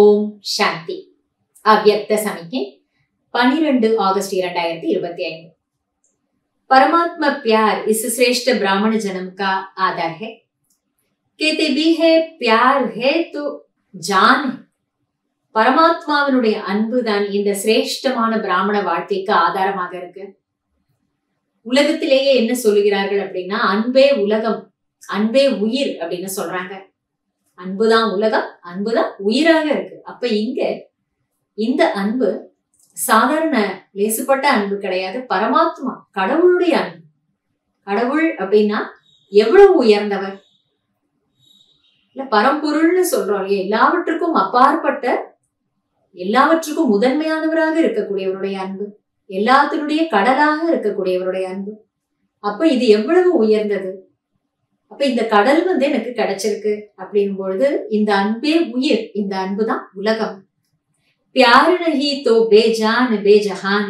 ஓம் சாந்தி. அவ்யக்த சமிக்கை 12 अगस्त 2025। परमात्मा प्यार इस श्रेष्ठ ब्राह्मण जन्म का आधार है। कहते भी है प्यार है तो जान है। பரமாத்மாவினுடைய அன்புதான் இந்த சிரேஷ்டமான பிராமண வாழ்க்கைக்கு ஆதாரமாக இருக்கு. உலகத்திலேயே என்ன சொல்லுகிறார்கள் அப்படின்னா, அன்பே உலகம், அன்பே உயிர் அப்படின்னு சொல்றாங்க. அன்புதான் உலகம், அன்புதான் உயிராக இருக்கு. அப்ப இங்க இந்த அன்பு சாதாரண லேசுப்பட்ட அன்பு கிடையாது, பரமாத்மா கடவுளுடைய அன்பு. கடவுள் அப்படின்னா எவ்வளவு உயர்ந்தவர் இல்ல, பரம்பொருள்னு சொல்றோம் இல்லையா, எல்லாவற்றுக்கும் அப்பாற்பட்ட எல்லாவற்றுக்கும் முதன்மையானவராக இருக்கக்கூடியவருடைய அன்பு, எல்லாத்தினுடைய கடலாக இருக்கக்கூடியவருடைய அன்பு. அப்ப இது எவ்வளவு உயர்ந்தது. அப்ப இந்த கடல் எனக்கு கிடைச்சிருக்கு அப்படின் பொழுது இந்த அன்பே உயிர், இந்த அன்புதான் உலகம். प्यार नहीं तो बेजान बेजहान।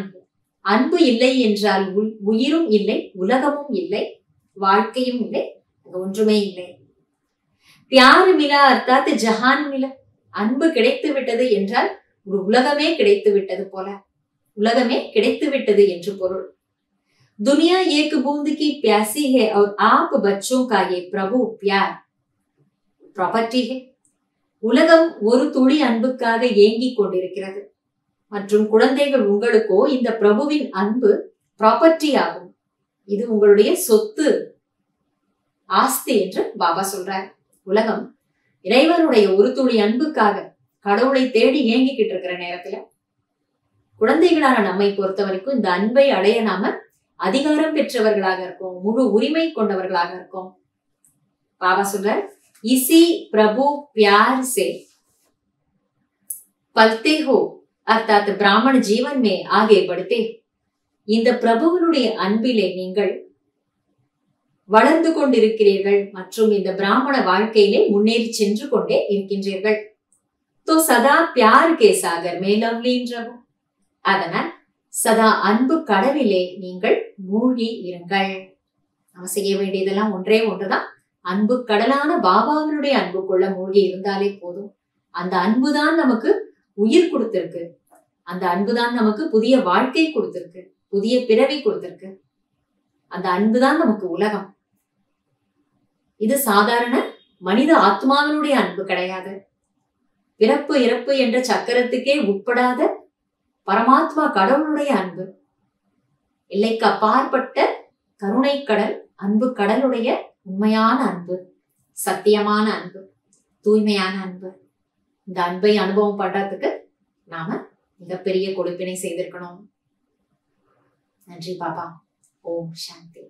அன்பு இல்லை என்றால் உயிரும் இல்லை, உலகமும் இல்லை, வாழ்க்கையும் இல்லை, ஒன்றுமே இல்லை. प्यार मिला अर्थात जहान मिला। அன்பு கிடைத்து விட்டது என்றால் ஒரு உலகமே கிடைத்து விட்டது போல, உலகமே கிடைத்து விட்டது என்று பொருள். दुनिया एक बूंद की प्यासी है और आप बच्चों का ये प्रभु प्यार प्रॉपर्टी है। உலகம் ஒரு துளி அன்புக்காக ஏங்கிக் கொண்டிருக்கிறது மற்றும் குழந்தைகள் உங்களுக்கோ இந்த பிரபுவின் அன்பு ப்ராப்பர்ட்டி ஆகும். இது உங்களுடைய சொத்து, ஆஸ்தி என்று பாபா சொல்றார். உலகம் இறைவனுடைய ஒரு துளி அன்புக்காக கடவுளை தேடி ஏங்கிக்கிட்டு இருக்கிற நேரத்துல குழந்தைகளான நம்மை பொறுத்த வரைக்கும் இந்த அன்பை அடைய நாம அதிகாரம் பெற்றவர்களாக இருக்கோம், முழு உரிமை கொண்டவர்களாக இருக்கோம். பாபா சொல்றார், इसी प्रभु प्यार से पलते हो अर्थात ब्राह्मण जीवन में आगे बढ़ते। இந்த பிரபுவனுடைய அன்பிலே நீங்கள் வளர்ந்து கொண்டிருக்கிறீர்கள் மற்றும் இந்த பிராமண வாழ்க்கையிலே முன்னேறி சென்று கொண்டே இருக்கின்றீர்கள். तो सदा प्यार के सागर में लवलीन रहो। அதனால் சதா அன்பு கடலிலே நீங்கள் மூழ்கி இருங்கள். நம்ம செய்ய வேண்டியதெல்லாம் ஒன்றே ஒன்றுதான், அன்பு கடலான பாபாவினுடைய அன்புக்குள்ள மூழ்கி இருந்தாலே போதும். அந்த அன்புதான் நமக்கு உயிர் கொடுத்திருக்கு, அந்த அன்புதான் நமக்கு புதிய வாழ்க்கை கொடுத்திருக்கு, புதிய பிறவி கொடுத்திருக்கு. அந்த அன்புதான் நமக்கு உலகம். இது சாதாரண மனித ஆத்மாவினுடைய அன்பு கிடையாது. பிறப்பு இறப்பு என்ற சக்கரத்துக்கே உட்படாத பரமாத்மா கடவுளுடைய அன்பு, எல்லைக்கு அப்பாற்பட்ட கருணை கடல், அன்பு கடலுடைய உண்மையான அன்பு, சத்தியமான அன்பு, தூய்மையான அன்பு. இந்த அன்பை அனுபவம் பண்றதுக்கு நாம மிகப்பெரிய கொடுப்பினை செய்திருக்கணும். நன்றி பாபா. ஓம் சாந்தி.